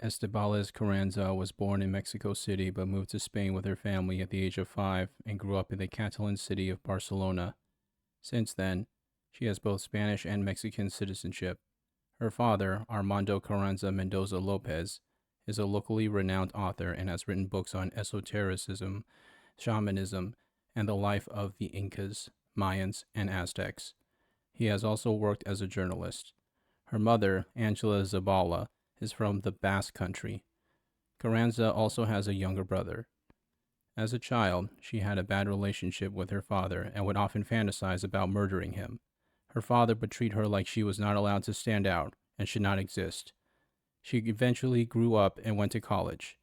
Estibaliz Carranza was born in Mexico City but moved to Spain with her family at the age of 5 and grew up in the Catalan city of Barcelona. Since then, she has both Spanish and Mexican citizenship. Her father, Armando Carranza Mendoza Lopez, is a locally renowned author and has written books on esotericism, shamanism, and the life of the Incas, Mayans, and Aztecs. He has also worked as a journalist. Her mother, Angela Zabala, is from the Basque Country. Carranza also has a younger brother. As a child, she had a bad relationship with her father and would often fantasize about murdering him. Her father would treat her like she was not allowed to stand out and should not exist. She eventually grew up and went to college.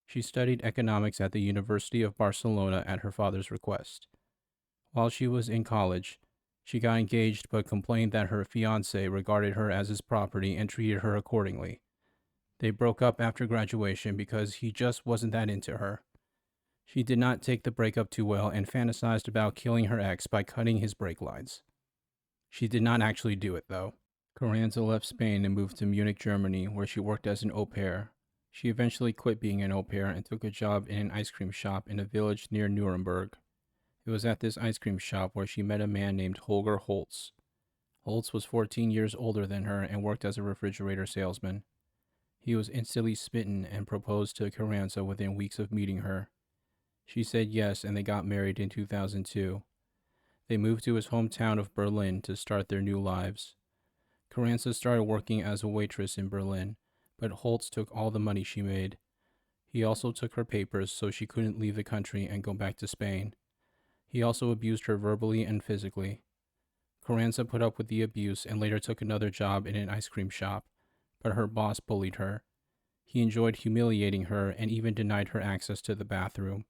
She studied economics at the University of Barcelona at her father's request. While she was in college, she got engaged but complained that her fiancé regarded her as his property and treated her accordingly. They broke up after graduation because he just wasn't that into her. She did not take the breakup too well and fantasized about killing her ex by cutting his brake lines. She did not actually do it, though. Carranza left Spain and moved to Munich, Germany, where she worked as an au pair. She eventually quit being an au pair and took a job in an ice cream shop in a village near Nuremberg. It was at this ice cream shop where she met a man named Holger Holtz. Holtz was 14 years older than her and worked as a refrigerator salesman. He was instantly smitten and proposed to Carranza within weeks of meeting her. She said yes, and they got married in 2002. They moved to his hometown of Berlin to start their new lives. Carranza started working as a waitress in Berlin, but Holtz took all the money she made. He also took her papers so she couldn't leave the country and go back to Spain. He also abused her verbally and physically. Carranza put up with the abuse and later took another job in an ice cream shop, but her boss bullied her. He enjoyed humiliating her and even denied her access to the bathroom.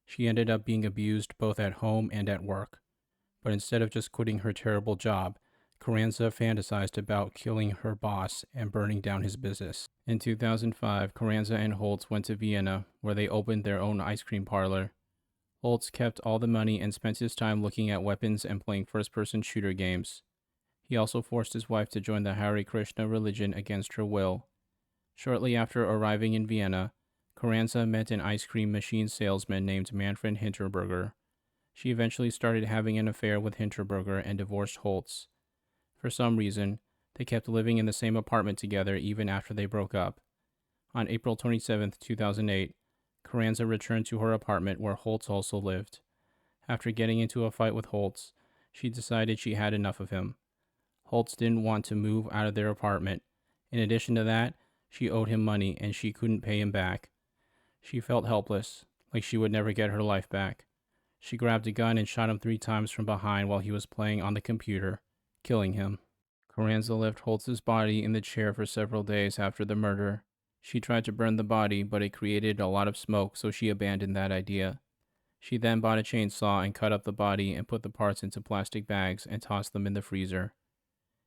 She ended up being abused both at home and at work. But instead of just quitting her terrible job, Carranza fantasized about killing her boss and burning down his business. In 2005, Carranza and Holtz went to Vienna, where they opened their own ice cream parlor. Holtz kept all the money and spent his time looking at weapons and playing first-person shooter games. He also forced his wife to join the Hare Krishna religion against her will. Shortly after arriving in Vienna, Carranza met an ice cream machine salesman named Manfred Hinterberger. She eventually started having an affair with Hinterberger and divorced Holtz. For some reason, they kept living in the same apartment together even after they broke up. On April 27, 2008, Carranza returned to her apartment where Holtz also lived. After getting into a fight with Holtz, she decided she had enough of him. Holtz didn't want to move out of their apartment. In addition to that, she owed him money and she couldn't pay him back. She felt helpless, like she would never get her life back. She grabbed a gun and shot him 3 times from behind while he was playing on the computer, killing him. Carranza left Holtz's body in the chair for several days after the murder. She tried to burn the body, but it created a lot of smoke, so she abandoned that idea. She then bought a chainsaw and cut up the body and put the parts into plastic bags and tossed them in the freezer.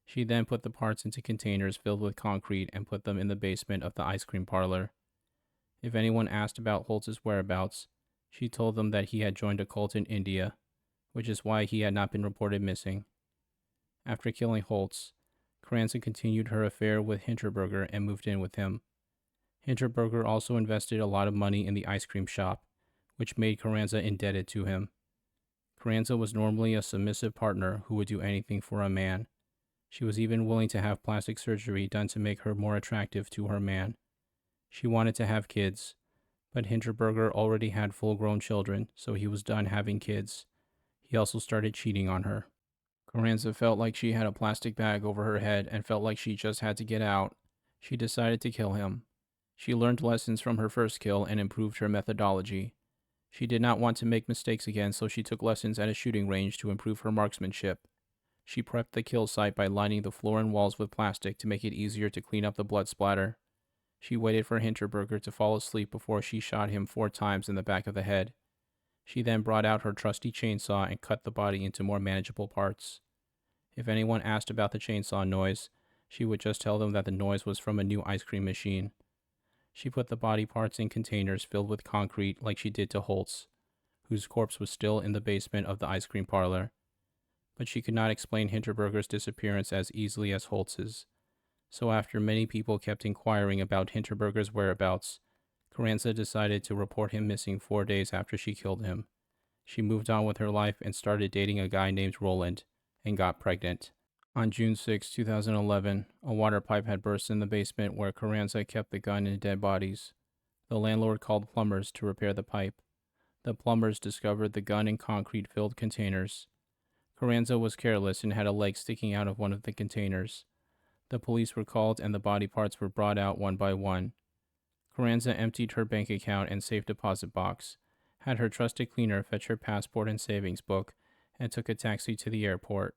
She then put the parts into containers filled with concrete and put them in the basement of the ice cream parlor. If anyone asked about Holtz's whereabouts, she told them that he had joined a cult in India, which is why he had not been reported missing. After killing Holtz, Carranza continued her affair with Hinterberger and moved in with him. Hinterberger also invested a lot of money in the ice cream shop, which made Carranza indebted to him. Carranza was normally a submissive partner who would do anything for a man. She was even willing to have plastic surgery done to make her more attractive to her man. She wanted to have kids, but Hinterberger already had full-grown children, so he was done having kids. He also started cheating on her. Carranza felt like she had a plastic bag over her head and felt like she just had to get out. She decided to kill him. She learned lessons from her first kill and improved her methodology. She did not want to make mistakes again, so she took lessons at a shooting range to improve her marksmanship. She prepped the kill site by lining the floor and walls with plastic to make it easier to clean up the blood splatter. She waited for Hinterberger to fall asleep before she shot him 4 times in the back of the head. She then brought out her trusty chainsaw and cut the body into more manageable parts. If anyone asked about the chainsaw noise, she would just tell them that the noise was from a new ice cream machine. She put the body parts in containers filled with concrete like she did to Holtz, whose corpse was still in the basement of the ice cream parlor. But she could not explain Hinterberger's disappearance as easily as Holtz's. So after many people kept inquiring about Hinterberger's whereabouts, Carranza decided to report him missing 4 days after she killed him. She moved on with her life and started dating a guy named Roland, and got pregnant. On June 6, 2011, a water pipe had burst in the basement where Carranza kept the gun and dead bodies. The landlord called plumbers to repair the pipe. The plumbers discovered the gun in concrete-filled containers. Carranza was careless and had a leg sticking out of one of the containers. The police were called and the body parts were brought out one by one. Carranza emptied her bank account and safe deposit box, had her trusted cleaner fetch her passport and savings book, and took a taxi to the airport.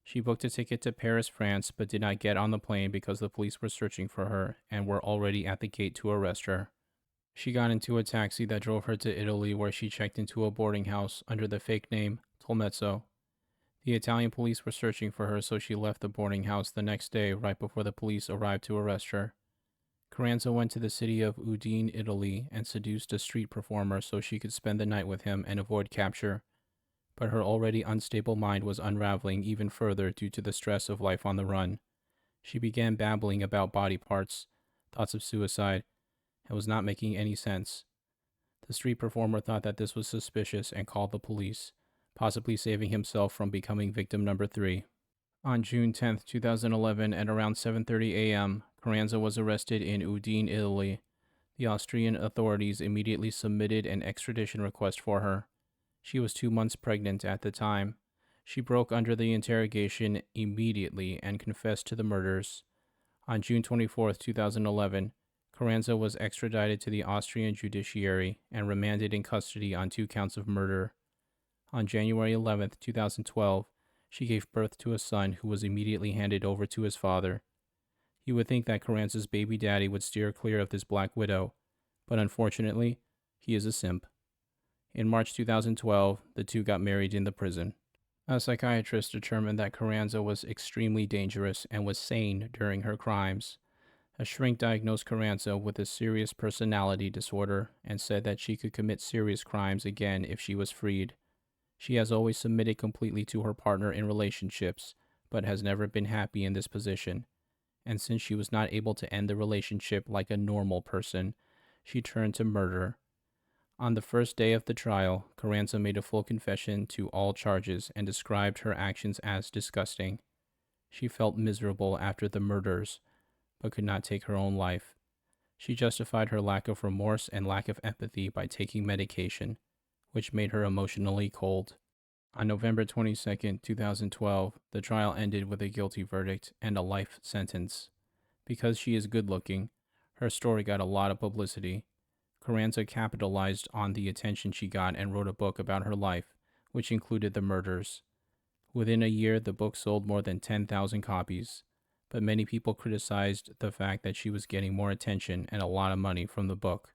She booked a ticket to Paris, France, but did not get on the plane because the police were searching for her and were already at the gate to arrest her. She got into a taxi that drove her to Italy, where she checked into a boarding house under the fake name Tolmezzo. The Italian police were searching for her, so she left the boarding house the next day right before the police arrived to arrest her. Carranza went to the city of Udine, Italy, and seduced a street performer so she could spend the night with him and avoid capture. But her already unstable mind was unraveling even further due to the stress of life on the run. She began babbling about body parts, thoughts of suicide, and was not making any sense. The street performer thought that this was suspicious and called the police, possibly saving himself from becoming victim number 3. On June 10, 2011, at around 7:30 a.m., Carranza was arrested in Udine, Italy. The Austrian authorities immediately submitted an extradition request for her. She was 2 months pregnant at the time. She broke under the interrogation immediately and confessed to the murders. On June 24, 2011, Carranza was extradited to the Austrian judiciary and remanded in custody on 2 counts of murder. On January 11, 2012, she gave birth to a son who was immediately handed over to his father. You would think that Carranza's baby daddy would steer clear of this black widow, but unfortunately, he is a simp. In March 2012, the two got married in the prison. A psychiatrist determined that Carranza was extremely dangerous and was sane during her crimes. A shrink diagnosed Carranza with a serious personality disorder and said that she could commit serious crimes again if she was freed. She has always submitted completely to her partner in relationships, but has never been happy in this position. And since she was not able to end the relationship like a normal person, she turned to murder. On the first day of the trial, Carranza made a full confession to all charges and described her actions as disgusting. She felt miserable after the murders, but could not take her own life. She justified her lack of remorse and lack of empathy by taking medication, which made her emotionally cold. On November 22, 2012, the trial ended with a guilty verdict and a life sentence. Because she is good-looking, her story got a lot of publicity. Carranza capitalized on the attention she got and wrote a book about her life, which included the murders. Within a year, the book sold more than 10,000 copies, but many people criticized the fact that she was getting more attention and a lot of money from the book.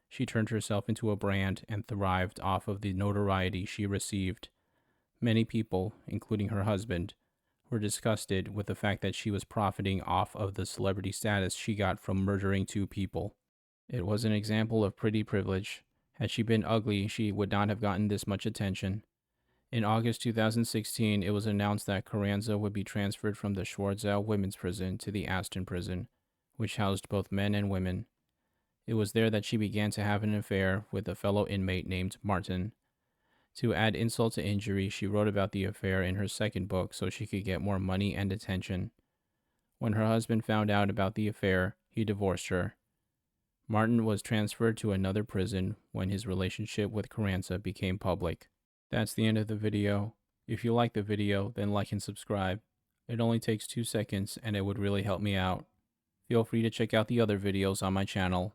She turned herself into a brand and thrived off of the notoriety she received. Many people, including her husband, were disgusted with the fact that she was profiting off of the celebrity status she got from murdering 2 people. It was an example of pretty privilege. Had she been ugly, she would not have gotten this much attention. In August 2016, it was announced that Carranza would be transferred from the Schwarzau Women's Prison to the Aston Prison, which housed both men and women. It was there that she began to have an affair with a fellow inmate named Martin. To add insult to injury, she wrote about the affair in her second book so she could get more money and attention. When her husband found out about the affair, he divorced her. Martin was transferred to another prison when his relationship with Carranza became public. That's the end of the video. If you like the video, then like and subscribe. It only takes 2 seconds and it would really help me out. Feel free to check out the other videos on my channel.